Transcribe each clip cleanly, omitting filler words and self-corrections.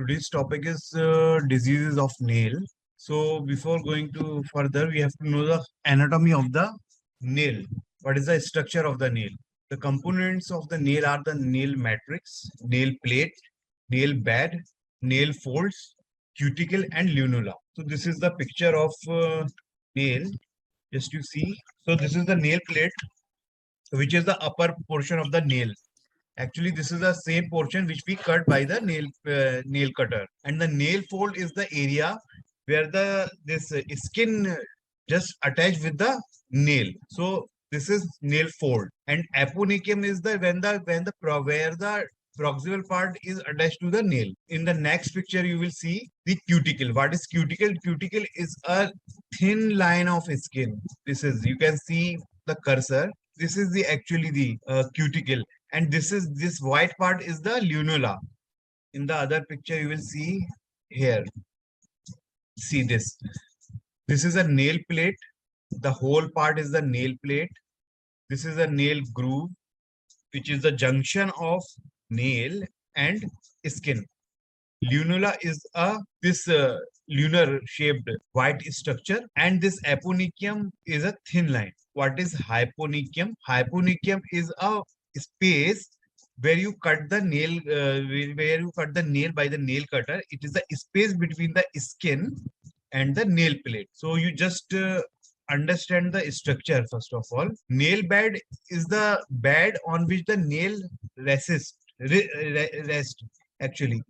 today's topic is diseases of nail. So before going to further, we have to know the anatomy of the nail. What is the structure of the nail? The components of the nail are the nail matrix, nail plate, nail bed, nail folds, cuticle, and lunula. So this is the picture of nail. Just you see. So this is the nail plate, which is the upper portion of the nail. Actually, this is the same portion which we cut by the nail cutter, and the nail fold is the area where the this skin just attached with the nail. So this is nail fold, and aponeuchium is the where the proximal part is attached to the nail. In the next picture, you will see the cuticle. What is cuticle? Cuticle is a thin line of skin. This is, you can see the cursor. This is the actually the cuticle, and this white part is the lunula. In the other picture, you will see here. See this. This is a nail plate. The whole part is the nail plate. This is a nail groove, which is the junction of nail and skin. Lunula is this lunar shaped white structure, and this aponeuchium is a thin line. What is hyponychium? Hyponychium is a space where you cut the nail, where you cut the nail by the nail cutter. It is the space between the skin and the nail plate. So you just understand the structure first of all. Nail bed is the bed on which the nail rest actually.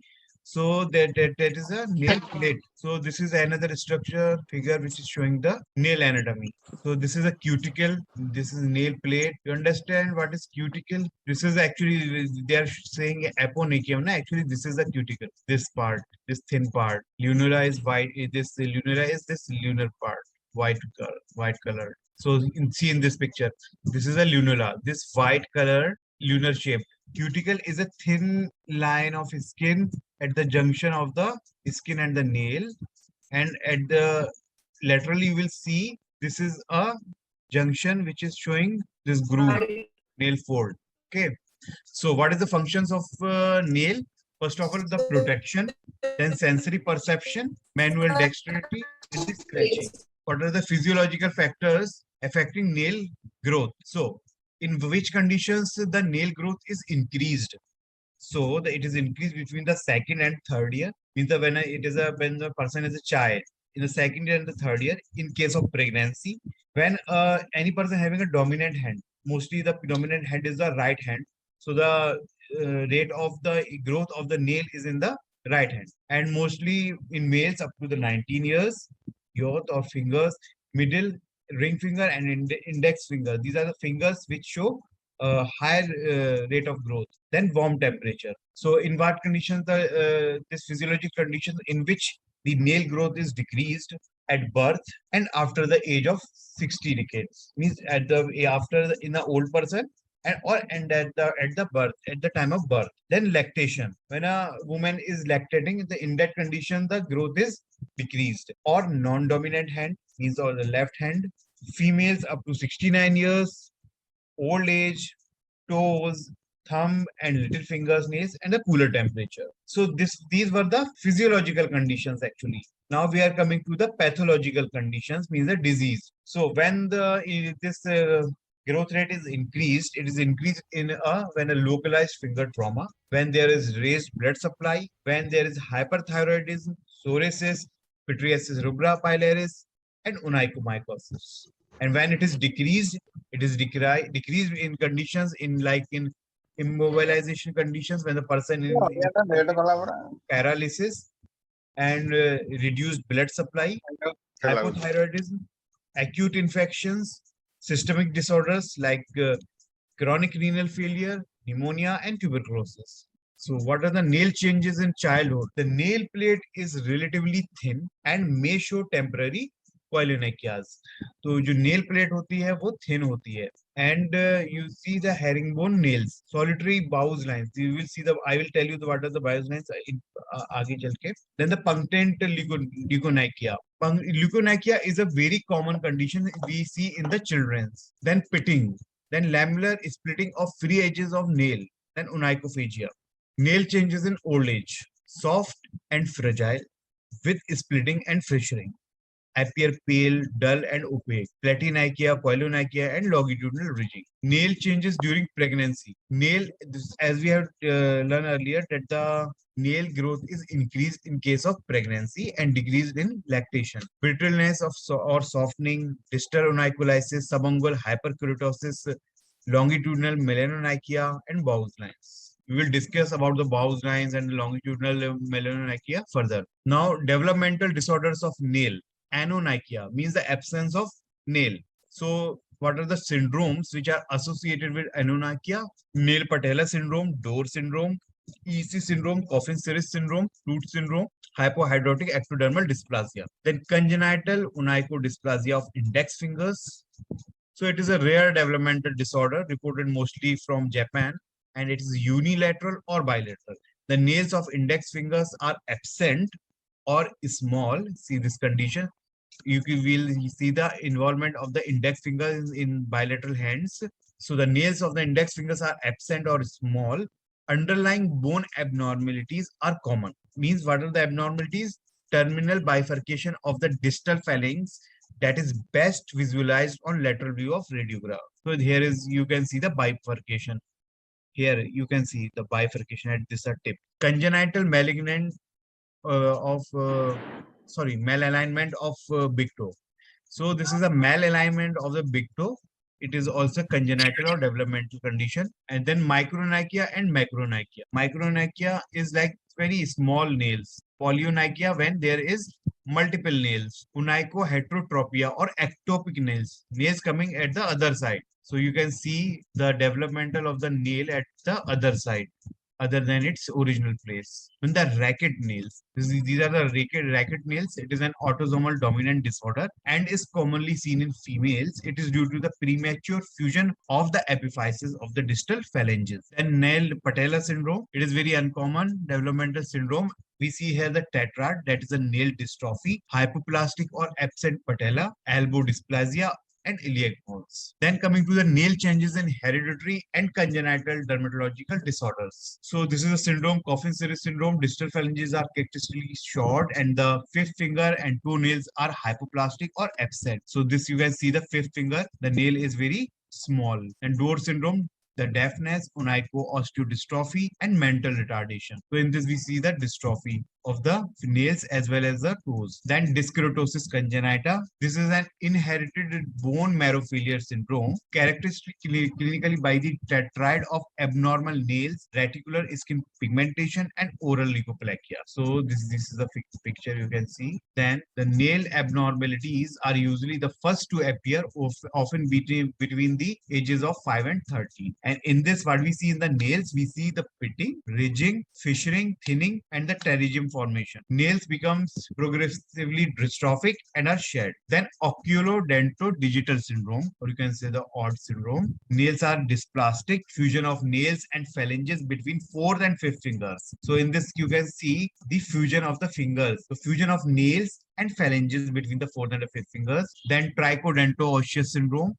So that is a nail plate. So this is another structure figure which is showing the nail anatomy. So this is a cuticle. This is nail plate. You understand what is cuticle? This is actually, they are saying aponeuchium. No? Actually, this is the cuticle. This part, this thin part. Lunula is white. This lunula is this lunar part, white color. So you can see in this picture, this is a lunula. This white color lunar shape. Cuticle is a thin line of skin at the junction of the skin and the nail, and at the laterally you will see this is a junction which is showing this groove, nail fold. Okay, so what is the functions of nail? First of all, the protection, then sensory perception, manual dexterity, and the scratching. What are the physiological factors affecting nail growth? So in which conditions the nail growth is increased? So it is increased between the second and third year. Means that when the person is a child, in the second year and the third year. In case of pregnancy, when any person having a dominant hand, mostly the dominant hand is the right hand. So the rate of the growth of the nail is in the right hand, and mostly in males up to the 19 years, youth or fingers, middle ring finger and index finger. These are the fingers which show a higher rate of growth. Then warm temperature. So in what conditions this physiological conditions in which the nail growth is decreased at birth and after the age of 60 decades, means at the after the, in the old person, and at the birth, at the time of birth. Then lactation, when a woman is lactating, in that condition the growth is decreased. Or non-dominant hand, means or the left hand, females up to 69 years, old age, toes, thumb and little fingers, nails, and a cooler temperature. So these were the physiological conditions actually. Now we are coming to the pathological conditions, means the disease. So when this growth rate is increased, it is increased in when a localized finger trauma, when there is raised blood supply, when there is hyperthyroidism, psoriasis, pityriasis rubra pilaris, and onychomycosis. And when it is decreased, it is decreased in conditions in immobilization conditions, when the person is in paralysis and reduced blood supply, hypothyroidism, acute infections, systemic disorders like chronic renal failure, pneumonia, and tuberculosis. So what are the nail changes in childhood? The nail plate is relatively thin and may show temporary कोइलोनेकियाज. तो जो nail plate होती है वो thin होती है, and you see the herringbone nails, solitary bows lines. You will see the, I will tell you the what are the bows lines in आगे चल के. Then the punctate leukonychia. Leukonychia is a very common condition we see in the children. Then pitting, then lamellar splitting of free edges of nail, then onychophagia. Nail changes in old age. soft and fragile with splitting and fissuring. Appear pale, dull, and opaque. Platinicia, polyonychia, and longitudinal ridging. Nail changes during pregnancy. As we have learned earlier, that the nail growth is increased in case of pregnancy and decreased in lactation. Brittleness or softening, distal onycholysis, subungual hyperkeratosis, longitudinal melanonychia, and Bowes lines. We will discuss about the Bowes lines and longitudinal melanonychia further. Now, developmental disorders of nail. Anonychia means the absence of nail. So, what are the syndromes which are associated with anonychia? Nail patella syndrome, Door syndrome, EC syndrome, coffin Siris syndrome, flute syndrome, hypohydrotic ectodermal dysplasia. Then congenital onychodysplasia of index fingers. So it is a rare developmental disorder reported mostly from Japan, and it is unilateral or bilateral. The nails of index fingers are absent or small. See this condition. Will see the involvement of the index finger in bilateral hands. So the nails of the index fingers are absent or small. Underlying bone abnormalities are common. Means what are the abnormalities? Terminal bifurcation of the distal phalanx that is best visualized on lateral view of radiograph. So here is, you can see the bifurcation. Here you can see the bifurcation at this tip. Congenital malignant malalignment of big toe. So this is a malalignment of the big toe. It is also congenital or developmental condition. And then micronychia and macronychia. Micronychia is like very small nails. Polyonychia when there is multiple nails. Onychoheterotropia or ectopic nails. Nails coming at the other side. So you can see the developmental of the nail at the other side, other than its original place. When the racket nails, these are the racket nails. It is an autosomal dominant disorder and is commonly seen in females. It is due to the premature fusion of the epiphyses of the distal phalanges. And nail patella syndrome, it is very uncommon developmental syndrome. We see here the tetrad, that is a nail dystrophy, hypoplastic or absent patella, elbow dysplasia, and iliac bones. Then coming to the nail changes in hereditary and congenital dermatological disorders. So this is a syndrome, coffin Siris syndrome. Distal phalanges are characteristically short and the fifth finger and two nails are hypoplastic or absent. So this you can see the fifth finger, the nail is very small. And Door syndrome, the deafness, onycho-osteodystrophy, and mental retardation. So in this, we see the dystrophy of the nails as well as the toes. Then dyskeratosis congenita. This is an inherited bone marrow failure syndrome, characterized clinically by the tetrad of abnormal nails, reticular skin pigmentation, and oral leukoplakia. So this is the picture you can see. Then the nail abnormalities are usually the first to appear, often between the ages of 5 and 13. And in this, what we see in the nails, we see the pitting, ridging, fissuring, thinning, and the pterygium formation. Nails becomes progressively dystrophic and are shed. Then oculodentodigital syndrome, or you can say the odd syndrome. Nails are dysplastic, fusion of nails and phalanges between fourth and fifth fingers. So in this, you can see the fusion of the fingers, the fusion of nails and phalanges between the fourth and the fifth fingers. Then trichodento-osseous syndrome.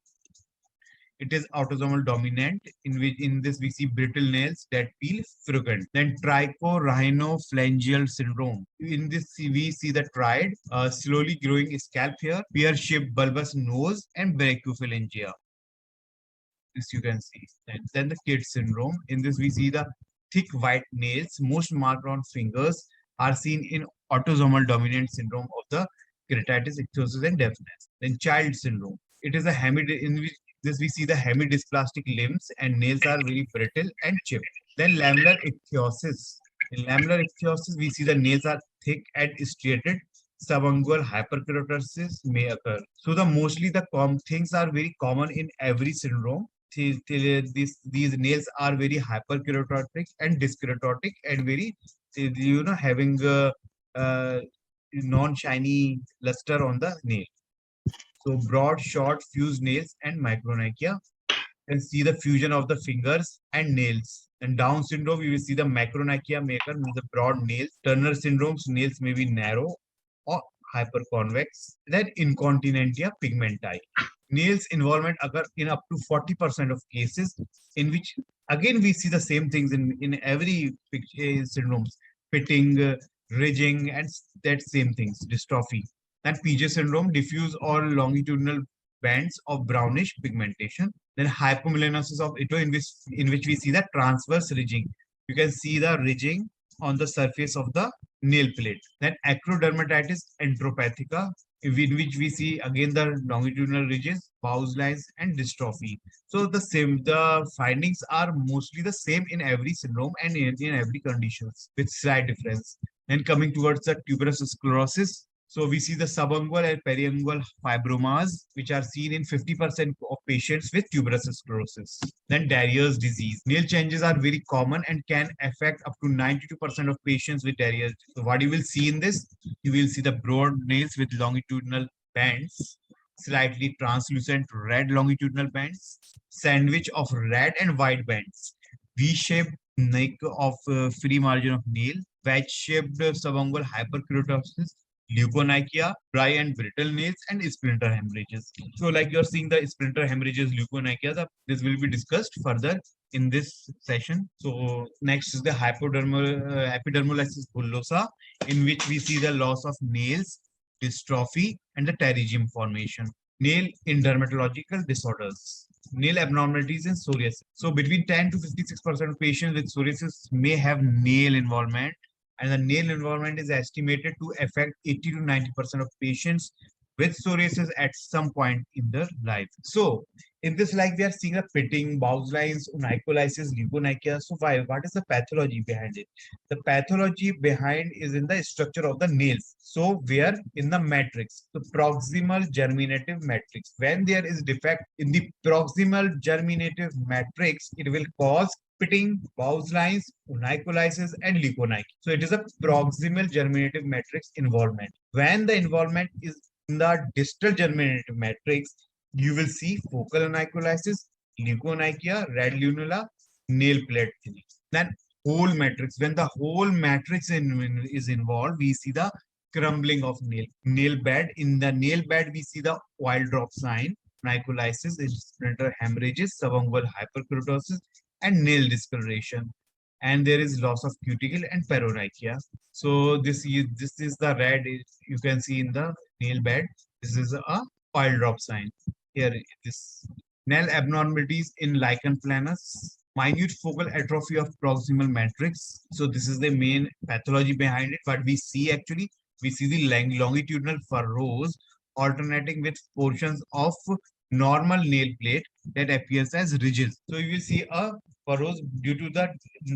It is autosomal dominant, in which in this we see brittle nails that peel frequent. Then trichorhinophalangeal syndrome. In this we see the triad, slowly growing scalp hair, pear-shaped bulbous nose, and brachophalangia. This you can see. Then the kid syndrome. In this we see the thick white nails, most marked on fingers, are seen in autosomal dominant syndrome of the keratitis, ichthyosis, and deafness. Then child syndrome. It is a in which this we see the hemidysplastic limbs and nails are very brittle and chipped. Then lamellar ichthyosis. In lamellar ichthyosis, we see the nails are thick and striated. Subungual hyperkeratosis may occur. So the mostly the things are very common in every syndrome. These nails are very hyperkeratotic and dyskeratotic and very having non-shiny luster on the nail. So broad, short, fused nails and micronychia. And see the fusion of the fingers and nails. And Down syndrome, you will see the macronychia maker with the broad nails. Turner syndrome's nails may be narrow or hyperconvex. Then incontinentia pigmenti. Nails involvement occur in up to 40% of cases, in which again we see the same things in every syndromes. pitting, ridging, and that same things, dystrophy. Then PJ syndrome, diffuse or longitudinal bands of brownish pigmentation. Then hypomelanosis of Ito, in which we see the transverse ridging. You can see the ridging on the surface of the nail plate. Then acrodermatitis entropathica, in which we see again the longitudinal ridges, Bowes lines, and dystrophy. So the findings are mostly the same in every syndrome and in every conditions with slight difference. And coming towards the tuberous sclerosis, so we see the subungual and periungual fibromas, which are seen in 50% of patients with tuberous sclerosis. Then Darier's disease. Nail changes are very common and can affect up to 92% of patients with Darier's. So what you will see in this, you will see the broad nails with longitudinal bands, slightly translucent red longitudinal bands, sandwich of red and white bands, V-shaped neck of free margin of nail, wedge-shaped subungual hyperkeratosis, leukonychia, dry and brittle nails, and splinter hemorrhages. So, like you're seeing the splinter hemorrhages, leukonychia, this will be discussed further in this session. So, next is the epidermolysis bullosa, in which we see the loss of nails, dystrophy, and the pterygium formation. Nail in dermatological disorders. Nail abnormalities in psoriasis. So between 10 to 56% of patients with psoriasis may have nail involvement, and the nail involvement is estimated to affect 80 to 90% of patients with psoriasis at some point in their life. So in this, like we are seeing a pitting, Bowes lines, onycholysis, leukonychia. So why? What is the pathology behind it? The pathology behind is in the structure of the nails. So where in the matrix, the proximal germinative matrix. When there is defect in the proximal germinative matrix, it will cause pitting, Bowes lines, onycholysis, and leukonychia. So it is a proximal germinative matrix involvement. When the involvement is in the distal germinative matrix, you will see focal onycholysis, leukonychia, red lunula, nail plate thinning. Then whole matrix. When the whole matrix is involved, we see the crumbling of nail bed. In the nail bed, we see the oil drop sign, onycholysis, splinter hemorrhages, subungual hyperkeratosis, and nail discoloration. And there is loss of cuticle and paronychia. So this is the red you can see in the nail bed. This is a oil drop sign. Here this nail abnormalities in lichen planus, minute focal atrophy of proximal matrix. So this is the main pathology behind it. But we see actually, we see the longitudinal furrows alternating with portions of normal nail plate that appears as ridges. So you will see a furrows due to the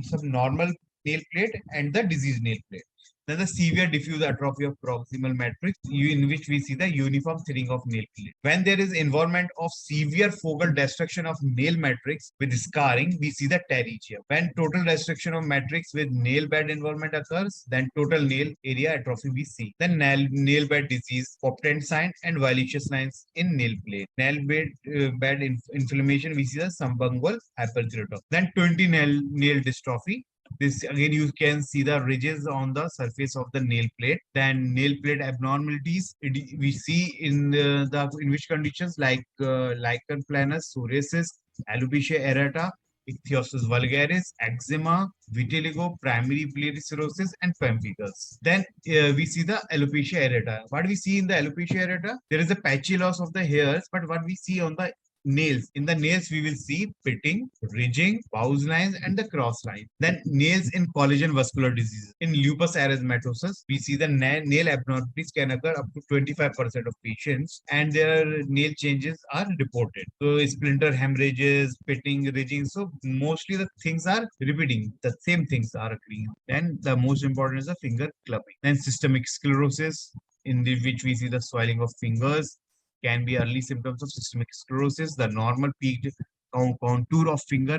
some normal nail plate and the diseased nail plate. Then the severe diffuse atrophy of proximal matrix, in which we see the uniform thinning of nail plate. When there is involvement of severe focal destruction of nail matrix with scarring, we see the pterygium. When total destruction of matrix with nail bed involvement occurs, then total nail area atrophy we see. Then nail bed disease, potent sign and violaceous lines in nail plate. Bed inflammation, we see the subungual hyperkeratosis. Then 20 nail dystrophy. This again, you can see the ridges on the surface of the nail plate. Then nail plate abnormalities we see in in which conditions like lichen planus, psoriasis, alopecia areata, ichthyosis vulgaris, eczema, vitiligo, primary biliary cirrhosis, and pemphigus. Then we see the alopecia areata. What we see in the alopecia areata, there is a patchy loss of the hairs, but what we see on the nails. In the nails, we will see pitting, ridging, Bowes lines, and the cross line. Then nails in collagen vascular diseases. In lupus erythematosus, we see the nail abnormalities can occur up to 25% of patients, and their nail changes are reported. So splinter hemorrhages, pitting, ridging. So mostly the things are repeating. The same things are occurring. Then the most important is the finger clubbing. Then systemic sclerosis, in which we see the swelling of fingers, can be early symptoms of systemic sclerosis. The normal peaked contour of finger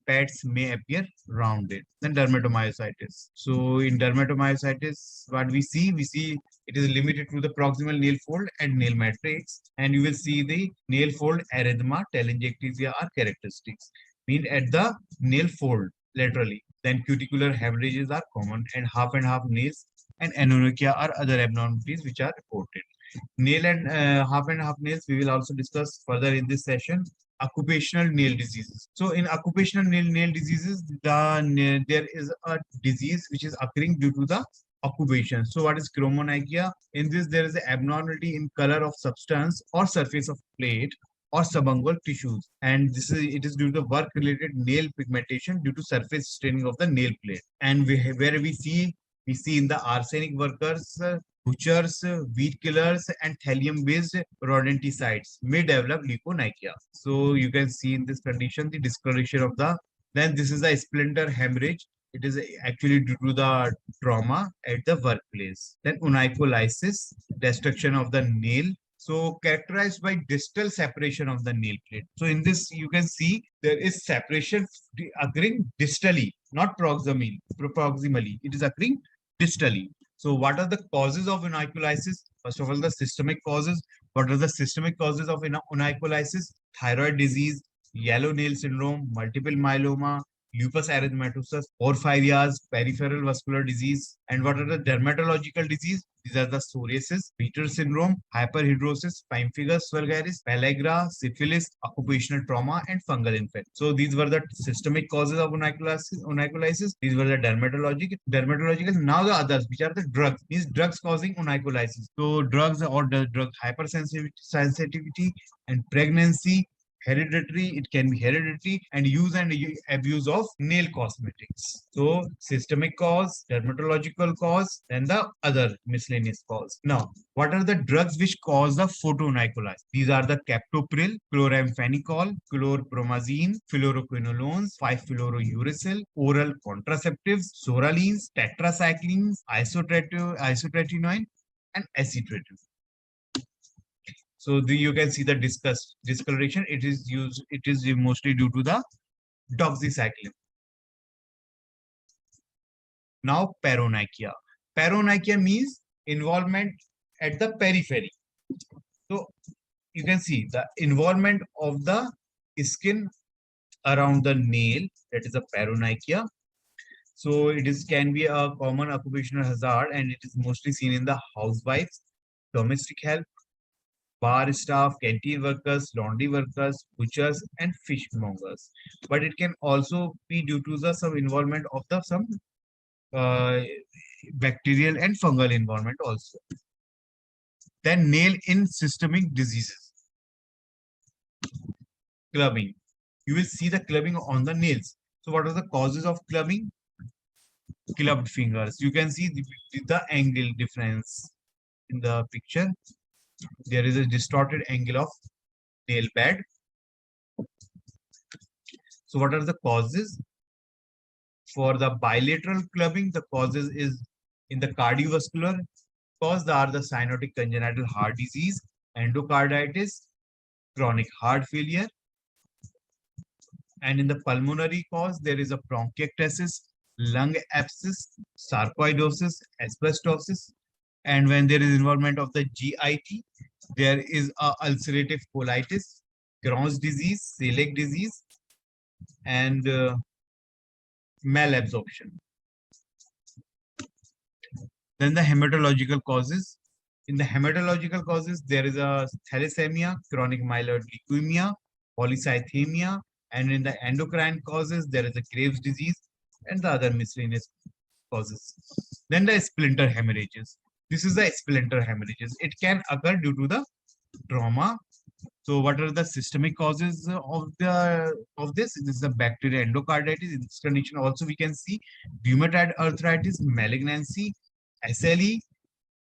pads may appear rounded. Then dermatomyositis. So in dermatomyositis, what we see it is limited to the proximal nail fold and nail matrix, and you will see the nail fold erythema, telangiectasia are characteristics. Mean at the nail fold laterally. Then cuticular hemorrhages are common, and half nails and anonychia are other abnormalities which are reported. Nail and half nails, we will also discuss further in this session. Occupational nail diseases. So in occupational nail diseases, there is a disease which is occurring due to the occupation. So what is chromonychia? In this, there is an abnormality in color of substance or surface of plate or subungual tissues, and it is due to work related nail pigmentation due to surface staining of the nail plate. And where we see in the arsenic workers, butchers, weed killers, and thallium-based rodenticides may develop leukonychia. So you can see in this condition the discoloration of the. Then this is a splinter hemorrhage. It is actually due to the trauma at the workplace. Then onycholysis, destruction of the nail. So characterized by distal separation of the nail plate. So in this, you can see there is separation occurring distally, not proximally. It is occurring distally. So what are the causes of onycholysis? First of all, the systemic causes. What are the systemic causes of onycholysis? Thyroid disease, yellow nail syndrome, multiple myeloma, lupus erythematosus, porphyrias, peripheral vascular disease. And what are the dermatological disease? These are the psoriasis, Peter syndrome, hyperhidrosis, pemphigus vulgaris, pellagra, syphilis, occupational trauma, and fungal infection. So these were the systemic causes of onycholysis. These were the dermatological. Now the others, which are the drugs. These drugs causing onycholysis. So drugs or the drug hypersensitivity and pregnancy, hereditary, it can be hereditary, and use and abuse of nail cosmetics. So systemic cause, dermatological cause, and the other miscellaneous cause. Now, what are the drugs which cause the photoonycholysis? These are the captopril, chloramphenicol, chlorpromazine, fluoroquinolones, 5-fluorouracil, oral contraceptives, soralines, tetracyclines, isotretinoin, and acitretinoin. So you can see the discoloration. It is mostly due to the doxycycline. Now paronychia. Paronychia means involvement at the periphery. So you can see the involvement of the skin around the nail, that is a paronychia. So can be a common occupational hazard, and it is mostly seen in the housewives, domestic help, bar staff, canteen workers, laundry workers, butchers, and fishmongers. But it can also be due to some involvement of some uh, bacterial and fungal involvement also. Then nail in systemic diseases. Clubbing. You will see the clubbing on the nails. So what are the causes of clubbing? Clubbed fingers. You can see the angle difference in the picture. There is a distorted angle of nail bed. So what are the causes? For the bilateral clubbing, the causes is in the cardiovascular cause. There are the cyanotic congenital heart disease, endocarditis, chronic heart failure. And in the pulmonary cause, there is a bronchiectasis, lung abscess, sarcoidosis, asbestosis. And when there is involvement of the GIT, there is ulcerative colitis, Crohn's disease, celiac disease, and malabsorption. Then the hematological causes. In the hematological causes, there is a thalassemia, chronic myeloid leukemia, polycythemia, and in the endocrine causes, there is a Graves' disease and the other miscellaneous causes. Then the splinter hemorrhages. This is the splinter hemorrhages. It can occur due to the trauma. So what are the systemic causes of this? This is the bacterial endocarditis. In this condition also we can see rheumatoid arthritis, malignancy, SLE,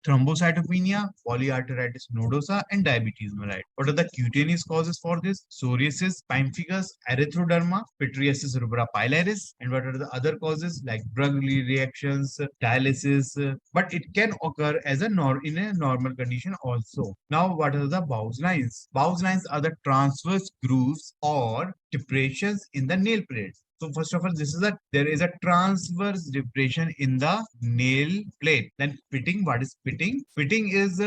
thrombocytopenia, polyarteritis nodosa, and diabetes mellitus. What are the cutaneous causes for this? Psoriasis, pemphigus, erythroderma, pityriasis rubra pilaris. And what are the other causes like drug reactions, dialysis? But it can occur as in a normal condition also. Now, what are the Bowes lines? Bowes lines are the transverse grooves or depressions in the nail plate. So first of all, there is a transverse depression in the nail plate. Then pitting, what is pitting? Pitting is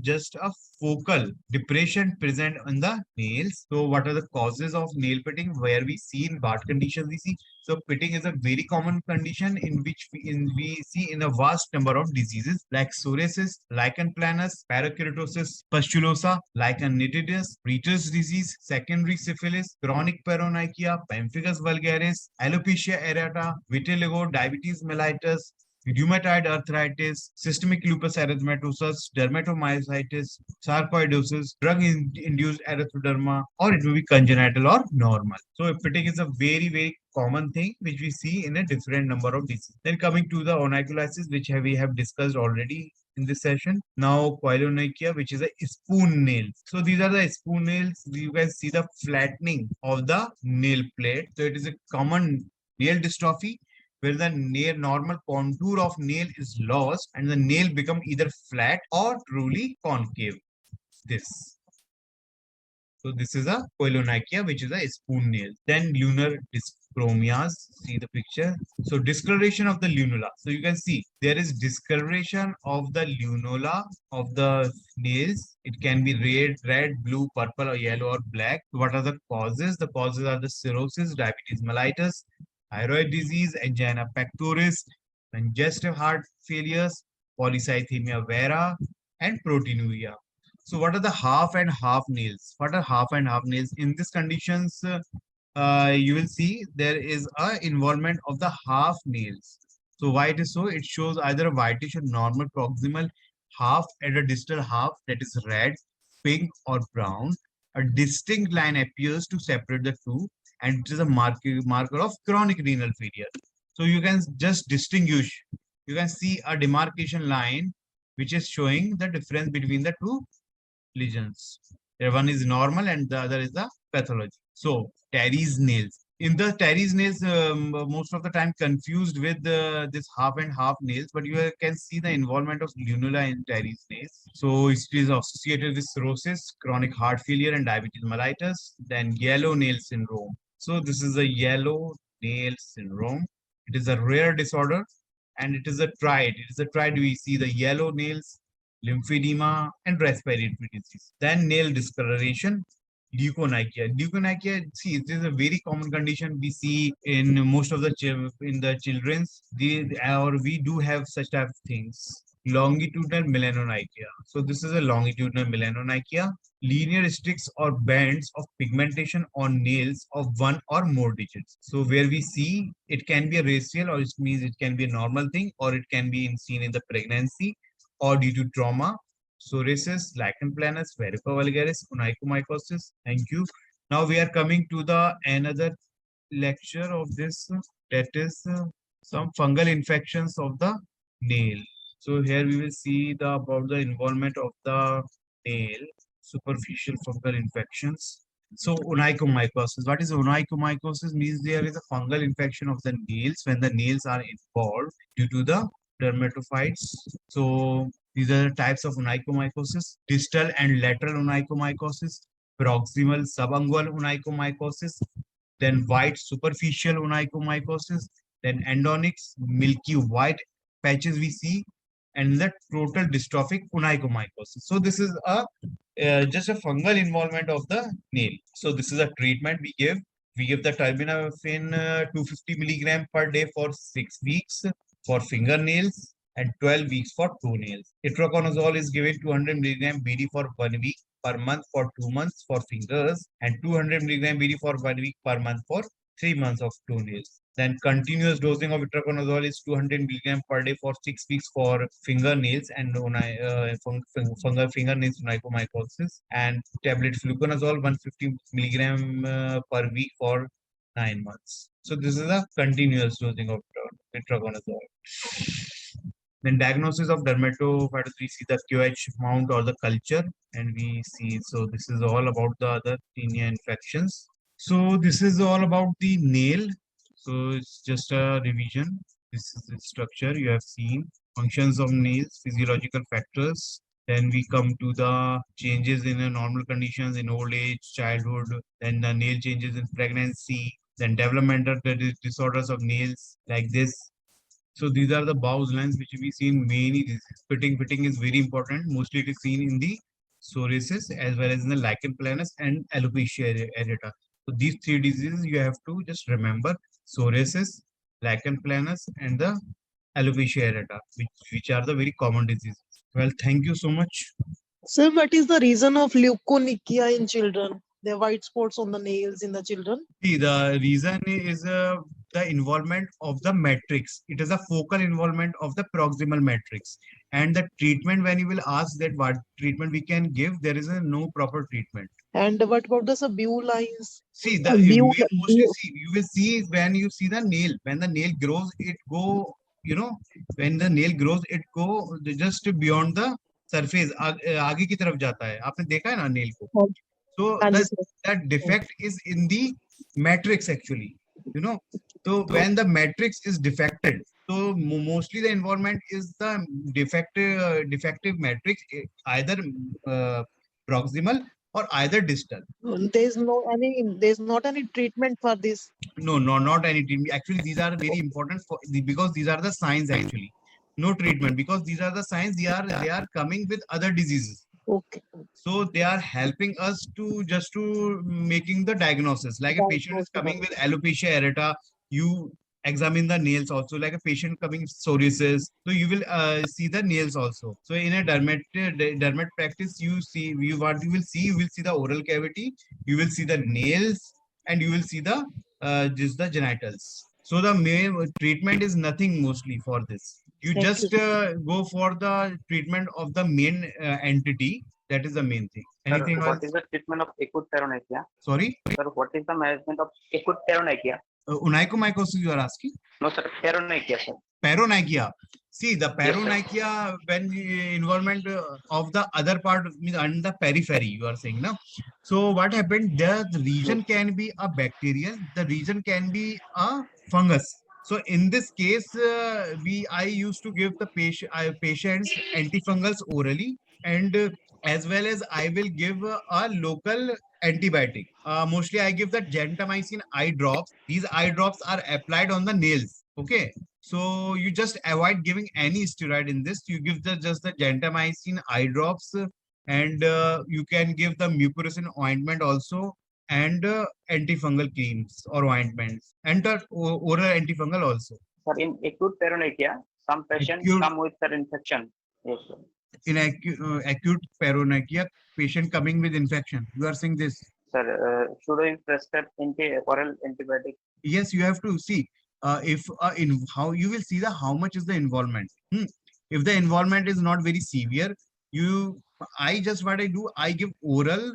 just a focal depression present on the nails. So what are the causes of nail pitting? Where we see in bad conditions, we see So pitting is a very common condition in which we see in a vast number of diseases like psoriasis, lichen planus, parakeratosis, pustulosa, lichen nitidus, Reiter's disease, secondary syphilis, chronic paronychia, pemphigus vulgaris, alopecia areata, vitiligo, diabetes mellitus, rheumatoid arthritis, systemic lupus erythematosus, dermatomyositis, sarcoidosis, drug-induced erythroderma, or it will be congenital or normal. So fatigue is a very common thing which we see in a different number of diseases. Then coming to the onycholysis, which we have discussed already in this session. Now koilonychia, which is a spoon nail. So these are the spoon nails. You guys see the flattening of the nail plate. So it is a common nail dystrophy where the nail normal contour of nail is lost and the nail become either flat or truly concave. This. So this is a koilonychia, which is a spoon nail. Then lunar dyschromias. See the picture. So discoloration of the lunula. So you can see there is discoloration of the lunula of the nails. It can be red, blue, purple, or yellow, or black. What are the causes? The causes are the cirrhosis, diabetes mellitus, thyroid disease, angina pectoris, congestive heart failures, polycythemia vera, and proteinuria. So what are the half and half nails? What are half and half nails? In these conditions, you will see there is a involvement of the half nails. So why it is so? It shows either a whitish or normal proximal half and a distal half that is red, pink, or brown. A distinct line appears to separate the two, and it is a marker of chronic renal failure. So you can just distinguish. You can see a demarcation line which is showing the difference between the two lesions. One is normal and the other is the pathology. So Terry's nails. In the Terry's nails, most of the time confused with this half and half nails, but you can see the involvement of lunula in Terry's nails. So it is associated with cirrhosis, chronic heart failure, and diabetes mellitus. Then yellow nail syndrome. So this is a yellow nail syndrome. It is a rare disorder, and it is a triad. It is a triad. We see the yellow nails, lymphedema, and respiratory disease. Then nail discoloration, leukonychia. Leukonychia, see, it is a very common condition we see in most of the children's. Or we do have such type of things. Longitudinal melanonychia. So this is a longitudinal melanonychia. Linear streaks or bands of pigmentation on nails of one or more digits. So where we see it can be a racial, or it means it can be a normal thing, or it can be seen in the pregnancy, or due to trauma, psoriasis, lichen planus, verruca vulgaris, onychomycosis. Thank you. Now we are coming to the another lecture of this, that is some fungal infections of the nail. So here we will see the about the involvement of the nail, superficial fungal infections. So onychomycosis. What is onychomycosis? Means there is a fungal infection of the nails when the nails are involved due to the dermatophytes. So these are the types of onychomycosis: distal and lateral onychomycosis, proximal subungual onychomycosis, then white superficial onychomycosis, then endonyx, milky white patches we see, and the total dystrophic onychomycosis. So this is a just a fungal involvement of the nail. So this is a treatment we give. We give the terbinafine 250 milligram per day for 6 weeks for fingernails and 12 weeks for toenails. Itraconazole is given 200 milligram BD for 1 week per month for 2 months for fingers, and 200 milligram BD for 1 week per month for 3 months of toenails. Then continuous dosing of itraconazole is 200 milligram per day for 6 weeks for fingernails and fingernails onychomycosis, and tablet fluconazole 150 milligram per week for 9 months. So this is a continuous dosing of itraconazole. Then diagnosis of dermatophytosis, we see the QH mount or the culture, and we see, so this is all about the other tinea infections. So this is all about the nail. So it's just a revision. This is the structure you have seen. Functions of nails, physiological factors. Then we come to the changes in the normal conditions in old age, childhood, then the nail changes in pregnancy, then developmental disorders of nails like this. So these are the Bowes lines which we see in many diseases. Fitting is very important. Mostly it is seen in the psoriasis as well as in the lichen planus and alopecia areata. So these three diseases you have to just remember. psoriasis, lichen planus, and the alopecia areata, which are the very common diseases. Well, thank you so much. So, what is the reason of leukonychia in children? The white spots on the nails in the children. See, the reason is the involvement of the matrix. It is a focal involvement of the proximal matrix. And the treatment, when you will ask that what treatment we can give, there is no proper treatment. And what about the subview lines? See, View, mostly see, you will see when you see the nail, when the nail grows, it go, when the nail grows, it go just beyond the surface, आगे की तरफ जाता है. आपने देखा है ना nail को? So that defect is in the matrix actually, So when the matrix is defected, so mostly the involvement is the defective matrix, either proximal or either distal. There's not any treatment for this. No, not any treatment. Actually, these are very important because these are the signs actually. No treatment because these are the signs. They are coming with other diseases. Okay. So they are helping us to just to making the diagnosis. Like a patient is coming with alopecia areata, you examine the nails also. Like a patient coming with psoriasis, so you will see the nails also. So in a dermat practice, what you will see the oral cavity, you will see the nails, and you will see the just the genitals. So the main treatment is nothing mostly for this. You just go for the treatment of the main entity. That is the main thing. Anything Sir, else? what is the treatment of acute paronychia? Sorry? Sir, what is the management of acute paronychia? Onychomycosis you are asking? No, sir, paronychia, sir. Paronychia. See, the Yes, paronychia, when involvement of the other part means under the periphery, you are saying, no? So what happened? The region can be a bacteria, the region can be a fungus. So in this case, I used to give the patients antifungals orally, and as well as I will give a local antibiotic. Mostly I give the gentamicin eye drops. These eye drops are applied on the nails. Okay. So you just avoid giving any steroid in this. You give just the gentamicin eye drops, and you can give the mupirocin ointment also, and antifungal creams or ointments, and the oral antifungal also. Sir, in acute paronychia, some patients come with their infection. Yes, sir. In acute paronychia, patient coming with infection. You are saying this? Sir, should I prescribe oral antibiotic? Yes, you have to see if in how you will see the how much is the involvement. If the involvement is not very severe, what I do, I give oral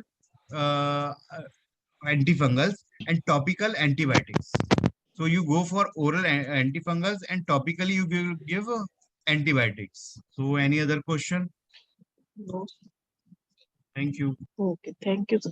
uh, antifungals and topical antibiotics. So you go for oral antifungals and topically you give antibiotics. So any other question? No. Thank you. Okay. Thank you, sir.